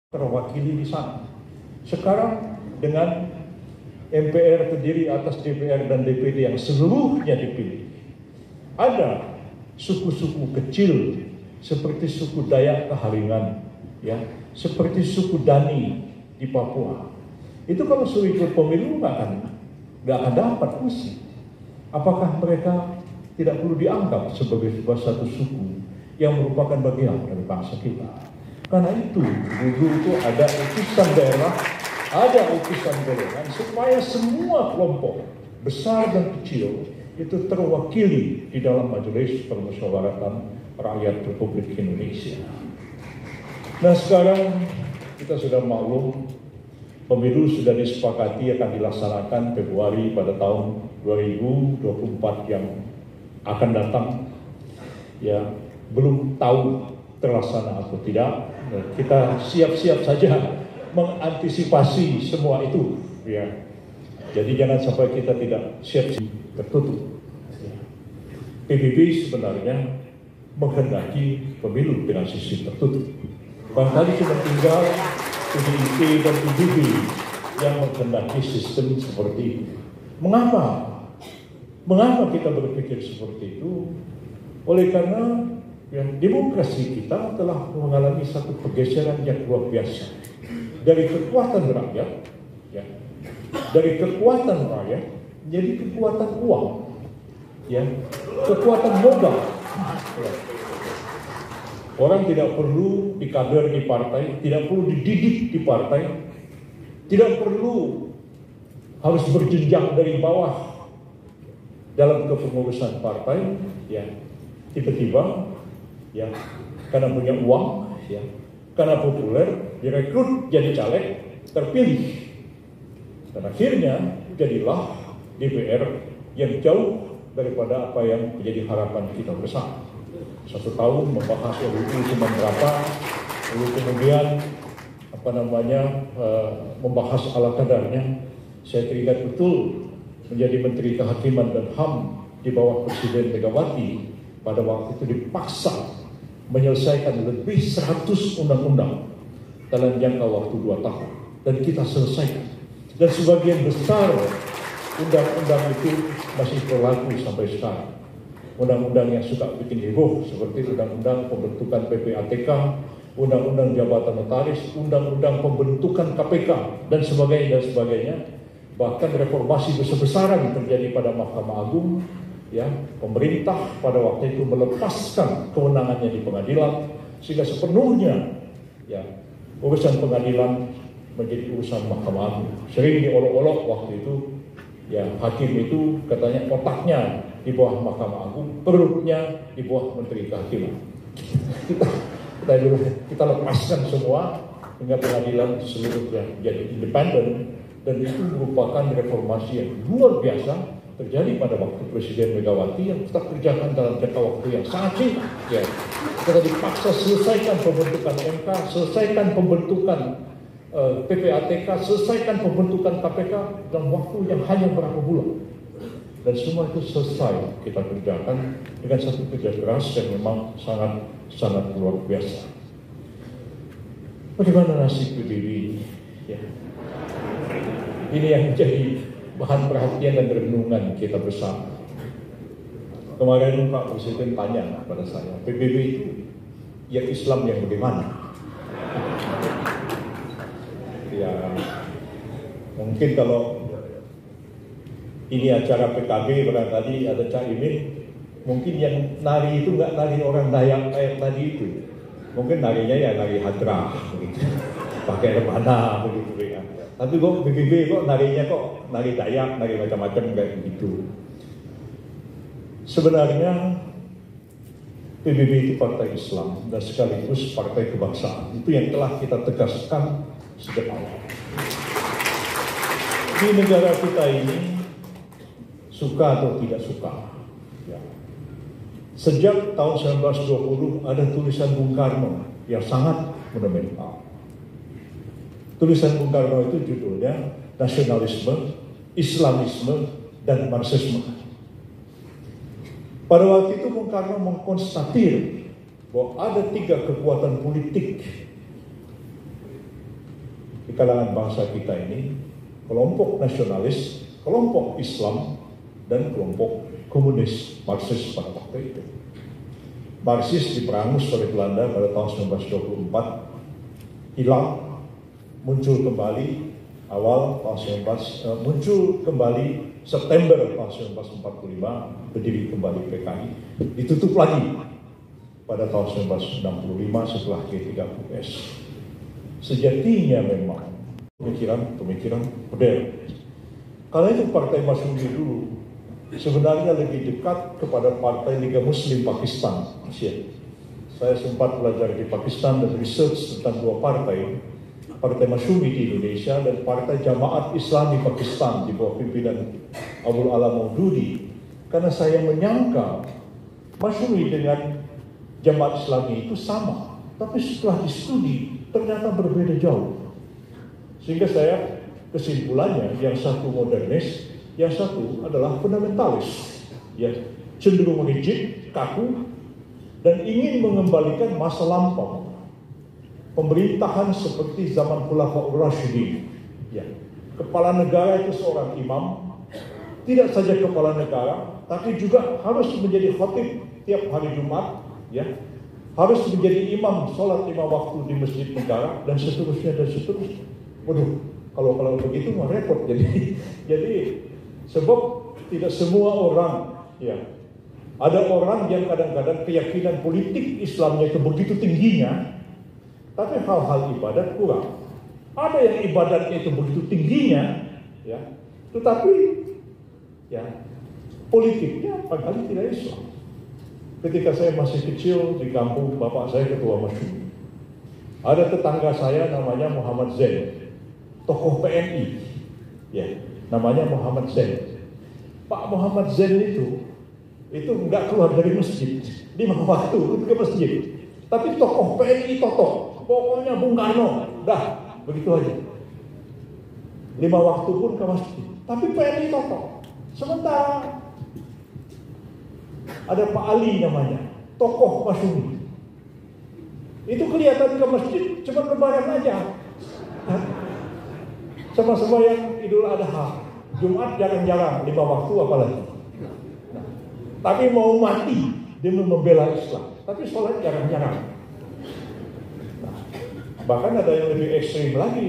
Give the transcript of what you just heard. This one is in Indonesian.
terwakili di sana. Sekarang dengan MPR terdiri atas DPR dan DPD yang seluruhnya dipilih, ada suku-suku kecil seperti suku Dayak Keharingan, ya, seperti suku Dani di Papua. Itu kalau suruh ikut pemilu nggak akan dapat kursi. Apakah mereka tidak perlu dianggap sebagai satu suku yang merupakan bagian dari bangsa kita? Karena itu, dulu itu ada utusan daerah, ada utusan golongan, supaya semua kelompok, besar dan kecil, itu terwakili di dalam Majelis Permusyawaratan Rakyat Republik Indonesia. Nah sekarang kita sudah maklum, pemilu sudah disepakati akan dilaksanakan Februari pada tahun 2024 yang akan datang. Ya, belum tahu terlaksana atau tidak. Kita siap-siap saja mengantisipasi semua itu, ya. Jadi jangan sampai kita tidak siap tertutup. PBB sebenarnya menghendaki pemilu dengan sistem tertutup. Barangkali cuma tinggal PDIP dan PBB yang menghendaki sistem seperti itu. Mengapa? Mengapa kita berpikir seperti itu? Oleh karena demokrasi kita telah mengalami satu pergeseran yang luar biasa dari kekuatan rakyat, ya, dari kekuatan rakyat menjadi kekuatan uang, ya, kekuatan modal. Ya. Orang tidak perlu dikader di partai, tidak perlu dididik di partai, tidak perlu harus berjenjang dari bawah dalam kepengurusan partai, ya, tiba-tiba, ya, karena punya uang, ya, karena populer, direkrut jadi caleg, terpilih, dan akhirnya jadilah DPR yang jauh daripada apa yang menjadi harapan kita bersama. 1 tahun membahas RUU cuma berapa, lalu kemudian membahas ala kadarnya. Saya teringat betul menjadi Menteri Kehakiman dan HAM di bawah Presiden Megawati pada waktu itu dipaksa menyelesaikan lebih 100 undang-undang dalam jangka waktu 2 tahun, dan kita selesaikan. Dan sebagian besar undang-undang itu masih berlaku sampai sekarang. Undang-undang yang suka bikin heboh seperti undang-undang pembentukan PPATK, undang-undang jabatan notaris, undang-undang pembentukan KPK, dan sebagainya. Bahkan reformasi besar-besaran terjadi pada Mahkamah Agung, ya, pemerintah pada waktu itu melepaskan kewenangannya di pengadilan sehingga sepenuhnya, ya, urusan pengadilan menjadi urusan Mahkamah Agung. Sering diolok-olok waktu itu, ya, hakim itu katanya otaknya di bawah Mahkamah Agung, perutnya di bawah Menteri Kehakiman. Kita lepaskan semua hingga pengadilan seluruhnya jadi independen, dan itu merupakan reformasi yang luar biasa terjadi pada waktu Presiden Megawati yang kita kerjakan dalam jangka waktu yang sangat singkat. Ya, kita dipaksa selesaikan pembentukan MK, selesaikan pembentukan PPATK, selesaikan pembentukan KPK dalam waktu yang hanya berapa bulan. Dan semua itu selesai kita kerjakan dengan satu kerja keras yang memang sangat luar biasa. Bagaimana nasib PBB ini? Ya. Ini yang menjadi bahan perhatian dan renungan kita bersama. Kemarin Pak Presiden tanya pada saya, PBB itu yang Islam yang bagaimana? Ya, mungkin kalau ini acara PKB barangkali ada Caimin, mungkin yang nari itu nggak nari orang Dayak kayak tadi itu, mungkin narinya ya nari hadrah begitu, pakai rebana begitu ya. Tapi kok PBB kok narinya kok nari Dayak, nari macam-macam kayak begitu. Sebenarnya PBB itu partai Islam dan sekaligus partai kebangsaan. Itu yang telah kita tegaskan sejak awal. Di negara kita ini, suka atau tidak suka, ya, sejak tahun 1920 ada tulisan Bung Karno yang sangat fundamental. Tulisan Bung Karno itu judulnya Nasionalisme, Islamisme, dan Marxisme. Pada waktu itu Bung Karno mengkonstatir bahwa ada 3 kekuatan politik kalangan bangsa kita ini kelompok nasionalis, kelompok Islam, dan kelompok komunis Marxis pada waktu itu. Marxis diperangus oleh Belanda pada tahun 1924, hilang, muncul kembali awal tahun 19 muncul kembali September tahun 1945, berdiri kembali PKI, ditutup lagi pada tahun 1965 setelah G30S. Sejatinya memang pemikiran modern. Karena itu Partai Masyumi dulu sebenarnya lebih dekat kepada Partai Liga Muslim Pakistan. Saya sempat belajar di Pakistan dan research tentang dua partai, Partai Masyumi di Indonesia dan Partai Jamaat Islami Pakistan di bawah pimpinan Abdul Alam Maududi. Karena saya menyangka Masyumi dengan Jamaat Islami itu sama, tapi setelah distudi ternyata berbeda jauh. Sehingga saya kesimpulannya yang satu modernis, yang satu adalah fundamentalis, ya, cenderung rigid, kaku, dan ingin mengembalikan masa lampau pemerintahan seperti zaman Khulafaur Rasyidin. Ya, kepala negara itu seorang imam, tidak saja kepala negara, tapi juga harus menjadi khatib tiap hari Jumat, ya, harus menjadi imam sholat 5 waktu di masjid negara, dan seterusnya dan seterusnya. Waduh, kalau begitu mah repot. Jadi sebab tidak semua orang, ya, ada orang yang kadang-kadang keyakinan politik Islamnya itu begitu tingginya, tapi hal-hal ibadat kurang. Ada yang ibadatnya itu begitu tingginya, ya, tetapi ya politiknya padahal tidak Islam. Ketika saya masih kecil di kampung, bapak saya ketua Masyumi. Ada tetangga saya namanya Muhammad Zain, tokoh PNI, ya, namanya Muhammad Zain. Pak Muhammad Zain itu nggak keluar dari masjid 5 waktu ke masjid, tapi tokoh PNI tokoh, pokoknya Bung Karno, dah begitu aja. 5 waktu pun ke masjid, tapi PNI tokoh. Sementara ada Pak Ali namanya, tokoh Masyumi. Itu kelihatan ke masjid cuma lebaran aja. Sama-sama yang Idul Adha, Jumat jarang-jarang, 5 waktu apalagi. Nah, tapi mau mati demi membela Islam, tapi sholat jarang-jarang. Nah, bahkan ada yang lebih ekstrim lagi.